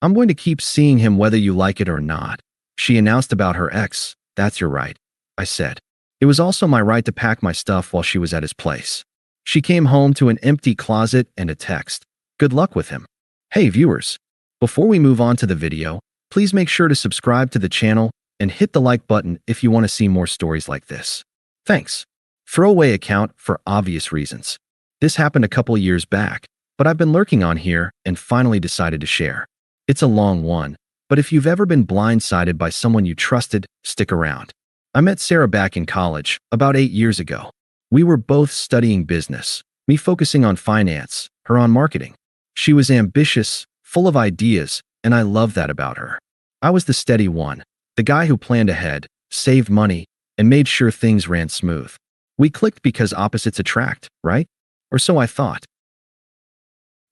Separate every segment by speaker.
Speaker 1: I'm going to keep seeing him whether you like it or not. She announced about her ex. That's your right, I said. It was also my right to pack my stuff while she was at his place. She came home to an empty closet and a text. Good luck with him. Hey viewers, before we move on to the video, please make sure to subscribe to the channel and hit the like button if you want to see more stories like this. Thanks. Throwaway account for obvious reasons. This happened a couple years back, but I've been lurking on here and finally decided to share. It's a long one, but if you've ever been blindsided by someone you trusted, stick around. I met Sarah back in college, about 8 years ago. We were both studying business, me focusing on finance, her on marketing. She was ambitious, full of ideas, and I loved that about her. I was the steady one, the guy who planned ahead, saved money, and made sure things ran smooth. We clicked because opposites attract, right? Or so I thought.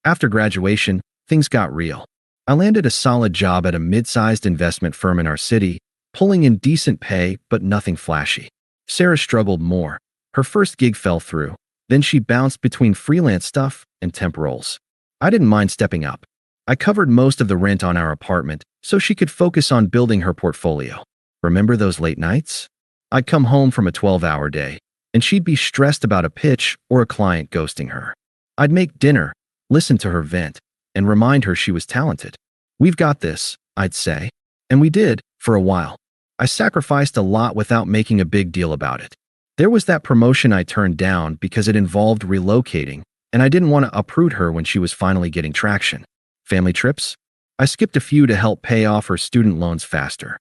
Speaker 1: After graduation, things got real. I landed a solid job at a mid-sized investment firm in our city, pulling in decent pay but nothing flashy. Sarah struggled more. Her first gig fell through. Then she bounced between freelance stuff and temp roles. I didn't mind stepping up. I covered most of the rent on our apartment so she could focus on building her portfolio. Remember those late nights? I'd come home from a 12-hour day, and she'd be stressed about a pitch or a client ghosting her. I'd make dinner, listen to her vent, and remind her she was talented. We've got this, I'd say. And we did, for a while. I sacrificed a lot without making a big deal about it. There was that promotion I turned down because it involved relocating, and I didn't want to uproot her when she was finally getting traction. Family trips? I skipped a few to help pay off her student loans faster.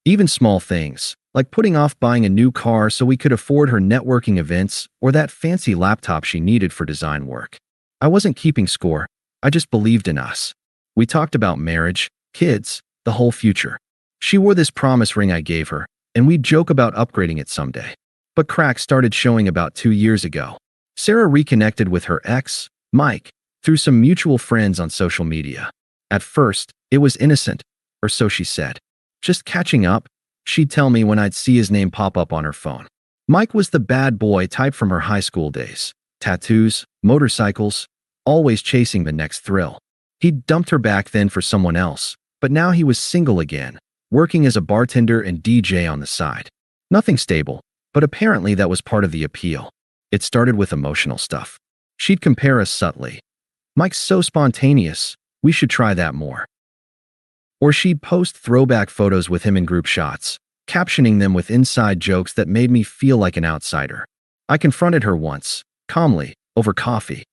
Speaker 1: Even small things, like putting off buying a new car so we could afford her networking events or that fancy laptop she needed for design work. I wasn't keeping score, I just believed in us. We talked about marriage, kids, the whole future. She wore this promise ring I gave her, and we'd joke about upgrading it someday. But cracks started showing about 2 years ago. Sarah reconnected with her ex, Mike, through some mutual friends on social media. At first, it was innocent, or so she said. Just catching up, she'd tell me when I'd see his name pop up on her phone. Mike was the bad boy type from her high school days. Tattoos, motorcycles, always chasing the next thrill. He'd dumped her back then for someone else, but now he was single again, working as a bartender and DJ on the side. Nothing stable, but apparently that was part of the appeal. It started with emotional stuff. She'd compare us subtly. Mike's so spontaneous, we should try that more. Or she'd post throwback photos with him in group shots, captioning them with inside jokes that made me feel like an outsider. I confronted her once, calmly, over coffee.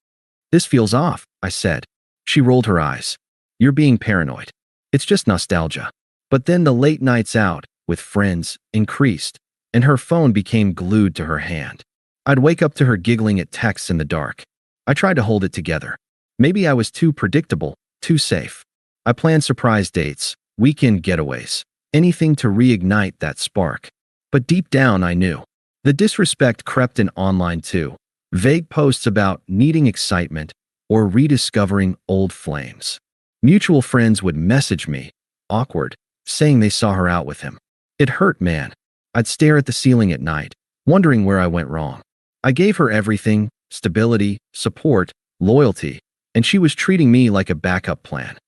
Speaker 1: This feels off, I said. She rolled her eyes. You're being paranoid. It's just nostalgia. But then the late nights out, with friends, increased, and her phone became glued to her hand. I'd wake up to her giggling at texts in the dark. I tried to hold it together. Maybe I was too predictable, too safe. I planned surprise dates, weekend getaways, anything to reignite that spark. But deep down I knew. The disrespect crept in online too. Vague posts about needing excitement or rediscovering old flames. Mutual friends would message me, awkward, saying they saw her out with him. It hurt, man. I'd stare at the ceiling at night, wondering where I went wrong. I gave her everything, stability, support, loyalty, and she was treating me like a backup plan.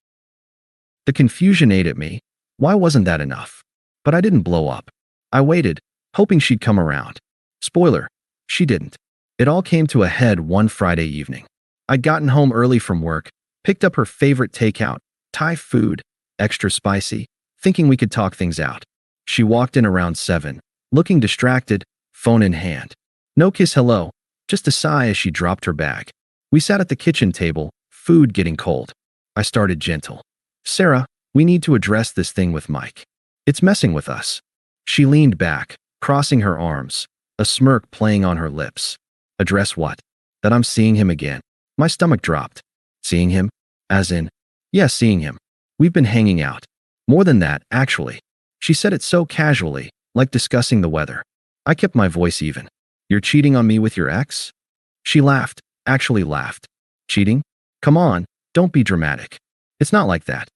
Speaker 1: The confusion ate at me. Why wasn't that enough? But I didn't blow up. I waited, hoping she'd come around. Spoiler, she didn't. It all came to a head one Friday evening. I'd gotten home early from work, picked up her favorite takeout, Thai food, extra spicy, thinking we could talk things out. She walked in around 7, looking distracted, phone in hand. No kiss hello, just a sigh as she dropped her bag. We sat at the kitchen table, food getting cold. I started gentle. Sarah, we need to address this thing with Mike. It's messing with us. She leaned back, crossing her arms, a smirk playing on her lips. Address what? That I'm seeing him again. My stomach dropped. Seeing him? As in, yes, seeing him. We've been hanging out. More than that, actually. She said it so casually, like discussing the weather. I kept my voice even. You're cheating on me with your ex? She laughed, actually laughed. Cheating? Come on, don't be dramatic. It's not like that.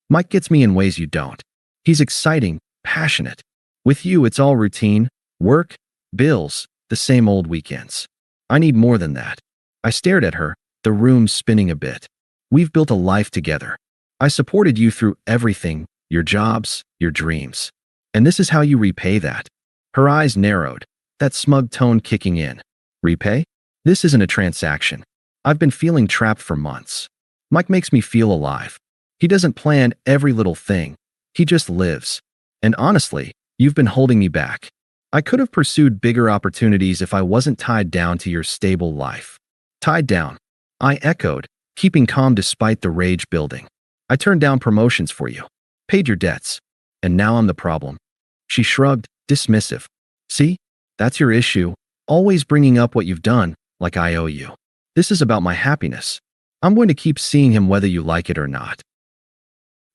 Speaker 1: Mike gets me in ways you don't. He's exciting, passionate. With you, it's all routine, work, bills, the same old weekends. I need more than that. I stared at her, the room spinning a bit. We've built a life together. I supported you through everything, your jobs, your dreams. And this is how you repay that. Her eyes narrowed, that smug tone kicking in. Repay? This isn't a transaction. I've been feeling trapped for months. Mike makes me feel alive. He doesn't plan every little thing. He just lives. And honestly, you've been holding me back. I could have pursued bigger opportunities if I wasn't tied down to your stable life. Tied down. I echoed, keeping calm despite the rage building. I turned down promotions for you. Paid your debts. And now I'm the problem. She shrugged, dismissive. See? That's your issue. Always bringing up what you've done, like I owe you. This is about my happiness. I'm going to keep seeing him whether you like it or not.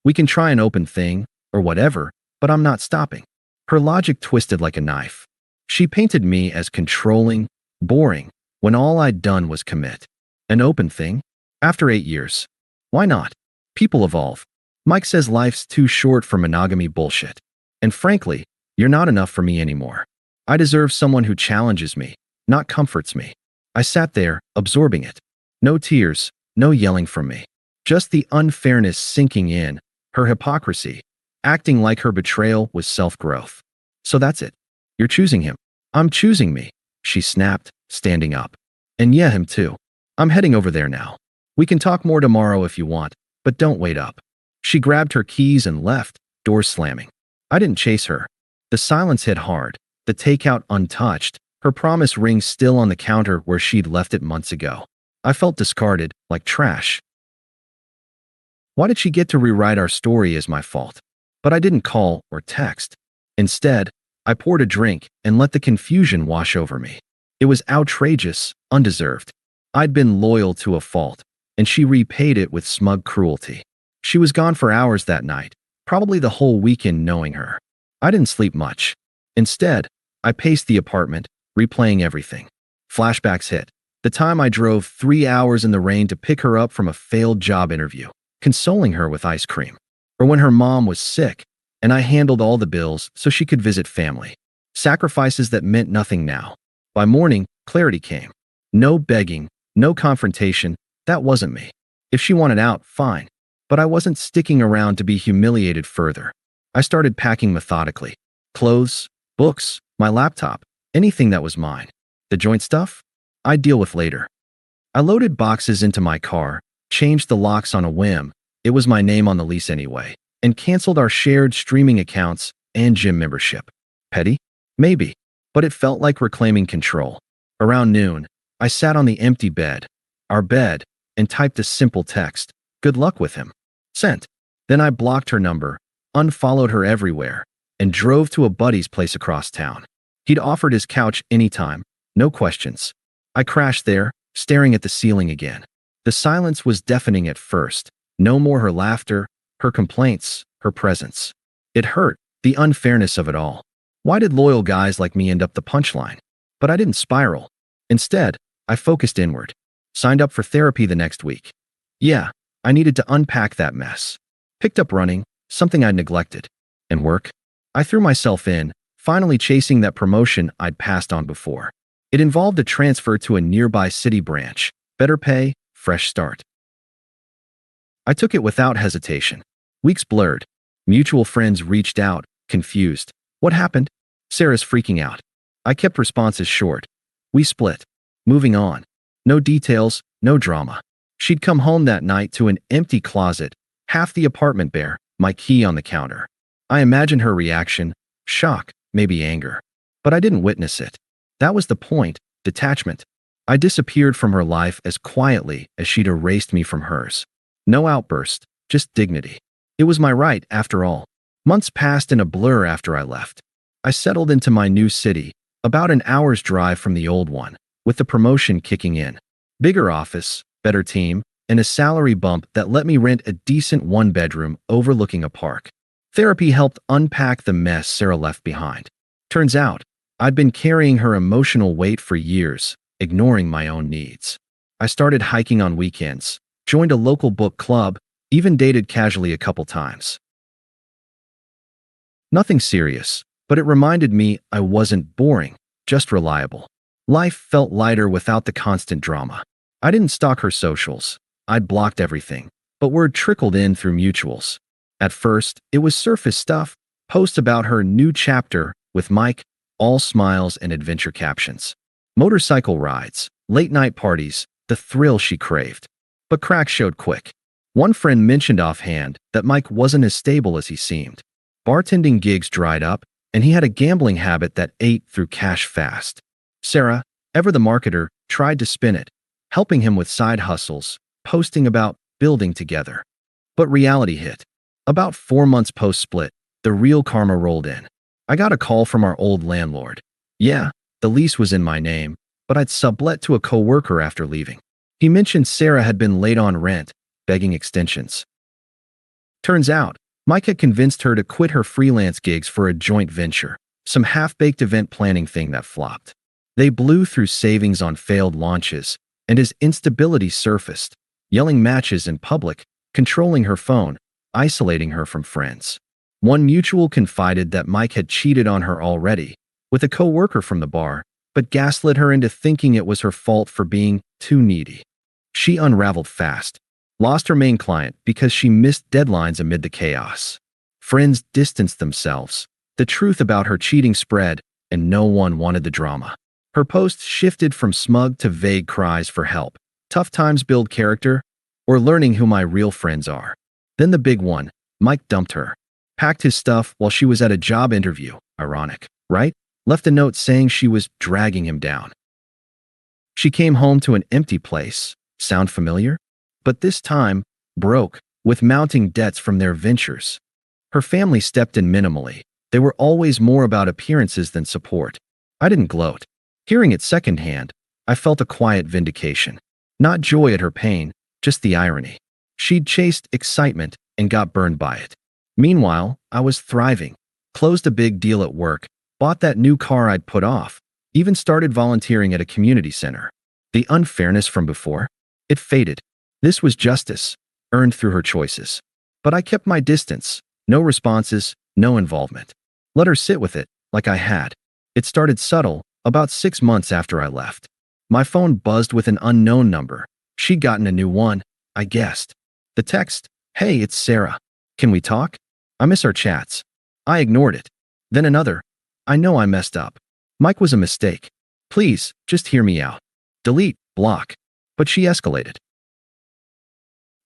Speaker 1: We can try an open thing, or whatever, but I'm not stopping. Her logic twisted like a knife. She painted me as controlling, boring, when all I'd done was commit. An open thing? After 8 years. Why not? People evolve. Mike says life's too short for monogamy bullshit. And frankly, you're not enough for me anymore. I deserve someone who challenges me, not comforts me. I sat there, absorbing it. No tears, no yelling from me. Just the unfairness sinking in, her hypocrisy, acting like her betrayal was self-growth. So that's it. You're choosing him. I'm choosing me, she snapped, standing up. And yeah, him too. I'm heading over there now. We can talk more tomorrow if you want, but don't wait up. She grabbed her keys and left, doors slamming. I didn't chase her. The silence hit hard, the takeout untouched, her promise ring still on the counter where she'd left it months ago. I felt discarded, like trash. Why did she get to rewrite our story as my fault? But I didn't call or text. Instead, I poured a drink and let the confusion wash over me. It was outrageous, undeserved. I'd been loyal to a fault, and she repaid it with smug cruelty. She was gone for hours that night, probably the whole weekend knowing her. I didn't sleep much. Instead, I paced the apartment, replaying everything. Flashbacks hit. The time I drove 3 hours in the rain to pick her up from a failed job interview, consoling her with ice cream. Or when her mom was sick, and I handled all the bills so she could visit family. Sacrifices that meant nothing now. By morning, clarity came. No begging, no confrontation, that wasn't me. If she wanted out, fine. But I wasn't sticking around to be humiliated further. I started packing methodically. Clothes, books, my laptop, anything that was mine. The joint stuff? I'd deal with later. I loaded boxes into my car, changed the locks on a whim, it was my name on the lease anyway, and canceled our shared streaming accounts and gym membership. Petty? Maybe. But it felt like reclaiming control. Around noon, I sat on the empty bed, our bed, and typed a simple text. Good luck with him. Sent. Then I blocked her number, unfollowed her everywhere, and drove to a buddy's place across town. He'd offered his couch anytime, no questions. I crashed there, staring at the ceiling again. The silence was deafening at first. No more her laughter, her complaints, her presence. It hurt, the unfairness of it all. Why did loyal guys like me end up the punchline? But I didn't spiral. Instead, I focused inward. Signed up for therapy the next week. Yeah, I needed to unpack that mess. Picked up running, something I'd neglected. And work? I threw myself in, finally chasing that promotion I'd passed on before. It involved a transfer to a nearby city branch. Better pay, fresh start. I took it without hesitation. Weeks blurred. Mutual friends reached out, confused. What happened? Sarah's freaking out. I kept responses short. We split. Moving on. No details, no drama. She'd come home that night to an empty closet, half the apartment bare, my key on the counter. I imagined her reaction, shock, maybe anger. But I didn't witness it. That was the point, detachment. I disappeared from her life as quietly as she'd erased me from hers. No outburst, just dignity. It was my right, after all. Months passed in a blur after I left. I settled into my new city, about an hour's drive from the old one, with the promotion kicking in. Bigger office, better team, and a salary bump that let me rent a decent one-bedroom overlooking a park. Therapy helped unpack the mess Sarah left behind. Turns out, I'd been carrying her emotional weight for years, ignoring my own needs. I started hiking on weekends, joined a local book club, even dated casually a couple times. Nothing serious, but it reminded me I wasn't boring, just reliable. Life felt lighter without the constant drama. I didn't stalk her socials. I'd blocked everything. but word trickled in through mutuals. At first, it was surface stuff, posts about her new chapter with Mike, all smiles and adventure captions. Motorcycle rides, late-night parties, the thrill she craved. But cracks showed quick. One friend mentioned offhand that Mike wasn't as stable as he seemed. Bartending gigs dried up, and he had a gambling habit that ate through cash fast. Sarah, ever the marketer, tried to spin it, helping him with side hustles, posting about building together. But reality hit. About 4 months post-split, the real karma rolled in. I got a call from our old landlord. Yeah, the lease was in my name, but I'd sublet to a coworker after leaving. He mentioned Sarah had been late on rent, begging extensions. Turns out, Mike had convinced her to quit her freelance gigs for a joint venture, some half-baked event planning thing that flopped. They blew through savings on failed launches, and his instability surfaced, yelling matches in public, controlling her phone, isolating her from friends. One mutual confided that Mike had cheated on her already, with a coworker from the bar, but gaslit her into thinking it was her fault for being too needy. She unraveled fast, lost her main client because she missed deadlines amid the chaos. Friends distanced themselves. The truth about her cheating spread, and no one wanted the drama. Her posts shifted from smug to vague cries for help. Tough times build character, or learning who my real friends are. Then the big one, Mike dumped her. Packed his stuff while she was at a job interview. Ironic, right? Left a note saying she was dragging him down. She came home to an empty place. Sound familiar? But this time, broke, with mounting debts from their ventures. Her family stepped in minimally. They were always more about appearances than support. I didn't gloat. Hearing it secondhand, I felt a quiet vindication. Not joy at her pain, just the irony. She'd chased excitement and got burned by it. Meanwhile, I was thriving. Closed a big deal at work, bought that new car I'd put off, even started volunteering at a community center. The unfairness from before? It faded. This was justice, earned through her choices. But I kept my distance. No responses, no involvement. Let her sit with it, like I had. It started subtle, about 6 months after I left. My phone buzzed with an unknown number. She'd gotten a new one, I guessed. The text, "Hey, it's Sarah. Can we talk? I miss our chats." I ignored it. Then another, "I know I messed up. Mike was a mistake. Please, just hear me out." Delete, block. But she escalated.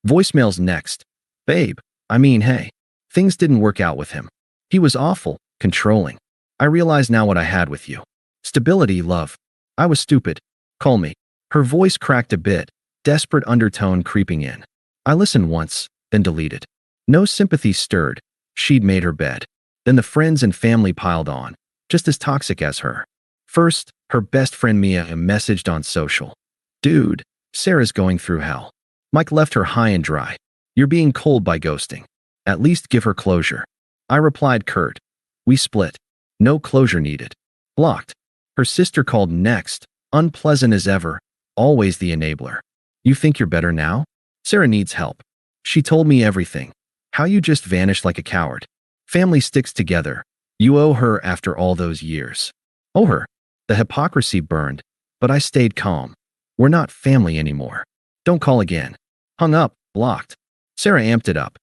Speaker 1: Voicemails next. "Babe, hey. Things didn't work out with him. He was awful, controlling. I realize now what I had with you. Stability, love. I was stupid. Call me." Her voice cracked a bit, desperate undertone creeping in. I listened once, then deleted. No sympathy stirred. She'd made her bed. Then the friends and family piled on, just as toxic as her. First, her best friend Mia messaged on social. "Dude, Sarah's going through hell." Mike left her high and dry. "You're being cold by ghosting. At least give her closure." I replied curt. "We split. No closure needed." Blocked. Her sister called next, unpleasant as ever, always the enabler. "You think you're better now? Sarah needs help. She told me everything. How you just vanished like a coward. Family sticks together. You owe her after all those years." Owe her. The hypocrisy burned, but I stayed calm. We're not family anymore. Don't call again. Hung up, blocked. Sarah amped it up.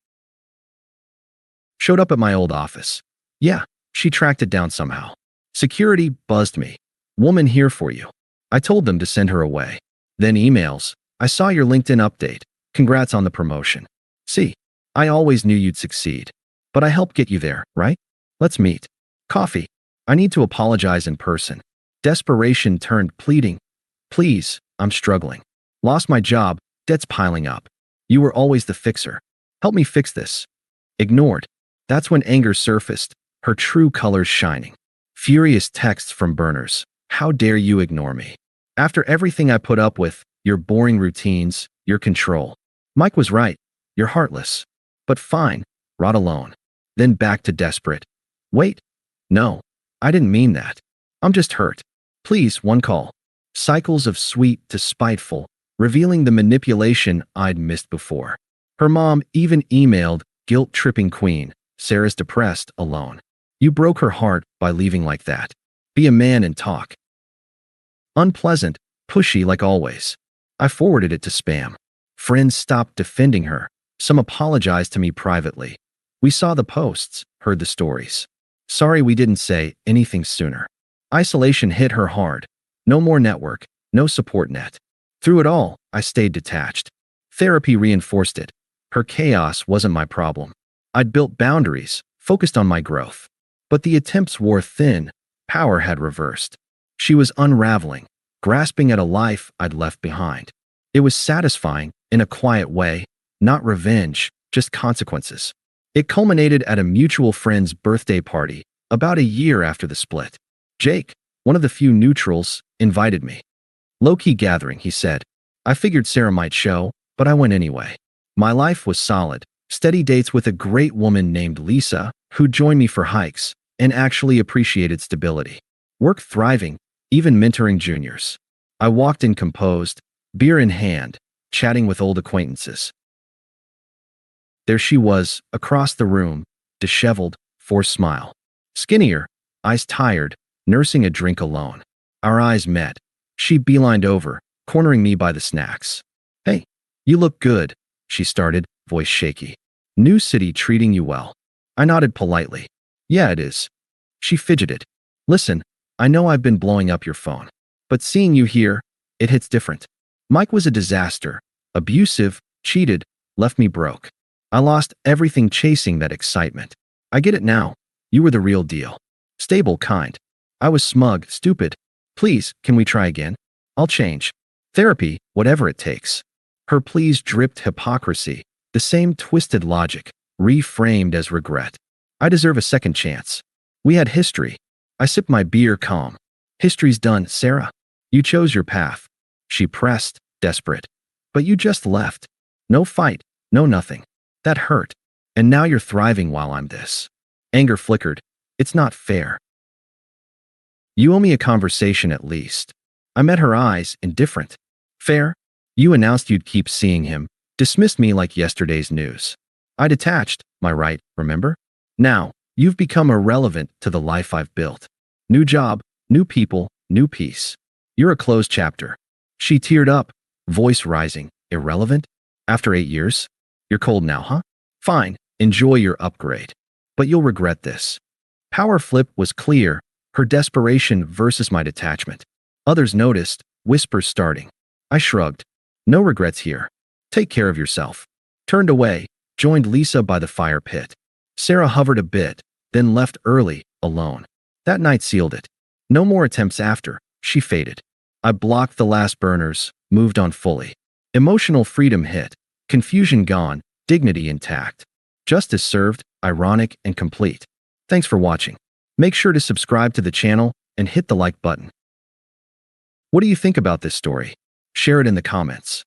Speaker 1: Showed up at my old office. Yeah, she tracked it down somehow. Security buzzed me. "Woman here for you." I told them to send her away. Then emails. "I saw your LinkedIn update. Congrats on the promotion. See, I always knew you'd succeed. But I helped get you there, right? Let's meet. Coffee. I need to apologize in person." Desperation turned pleading. "Please, I'm struggling. Lost my job, debts piling up. You were always the fixer. Help me fix this." Ignored. That's when anger surfaced, her true colors shining. Furious texts from burners. "How dare you ignore me? After everything I put up with, your boring routines, your control. Mike was right. You're heartless. But fine, rot alone." Then back to desperate. "Wait. No, I didn't mean that. I'm just hurt. Please, one call." Cycles of sweet to spiteful, revealing the manipulation I'd missed before. Her mom even emailed, "Guilt-tripping queen. Sarah's depressed, alone. You broke her heart by leaving like that. Be a man and talk." Unpleasant, pushy like always. I forwarded it to spam. Friends stopped defending her. Some apologized to me privately. We saw the posts, heard the stories. Sorry we didn't say anything sooner. Isolation hit her hard. No more network, no support net. Through it all, I stayed detached. Therapy reinforced it. Her chaos wasn't my problem. I'd built boundaries, focused on my growth. But the attempts wore thin. Power had reversed. She was unraveling, grasping at a life I'd left behind. It was satisfying, in a quiet way, not revenge, just consequences. It culminated at a mutual friend's birthday party, about a year after the split. Jake, one of the few neutrals, invited me. Low-key gathering, he said. I figured Sarah might show, but I went anyway. My life was solid, steady dates with a great woman named Lisa, who joined me for hikes, and actually appreciated stability. Work thriving, even mentoring juniors. I walked in composed, beer in hand, chatting with old acquaintances. There she was, across the room, disheveled, forced smile. Skinnier, eyes tired, nursing a drink alone. Our eyes met. She beelined over, cornering me by the snacks. Hey, you look good, she started, voice shaky. New city treating you well. I nodded politely. Yeah, it is. She fidgeted. Listen, I know I've been blowing up your phone, but seeing you here, it hits different. Mike was a disaster, abusive, cheated, left me broke. I lost everything chasing that excitement. I get it now. You were the real deal. Stable kind. I was smug, stupid. Please, can we try again? I'll change. Therapy, whatever it takes. Her pleas dripped hypocrisy, the same twisted logic, reframed as regret. I deserve a second chance. We had history. I sipped my beer calm. History's done, Sarah. You chose your path. She pressed, desperate. But you just left. No fight, no nothing. That hurt. And now you're thriving while I'm this. Anger flickered. It's not fair. You owe me a conversation at least. I met her eyes, indifferent. Fair? You announced you'd keep seeing him, dismissed me like yesterday's news. I detached, my right, remember? Now, you've become irrelevant to the life I've built. New job, new people, new peace. You're a closed chapter. She teared up, voice rising. Irrelevant? After 8 years? You're cold now, huh? Fine, enjoy your upgrade. But you'll regret this. Power flip was clear, her desperation versus my detachment. Others noticed, whispers starting. I shrugged. No regrets here. Take care of yourself. Turned away, joined Lisa by the fire pit. Sarah hovered a bit, then left early, alone. That night sealed it. No more attempts after, she faded. I blocked the last burners, moved on fully. Emotional freedom hit. Confusion gone, dignity intact. Justice served, ironic and complete. Thanks for watching. Make sure to subscribe to the channel and hit the like button. What do you think about this story? Share it in the comments.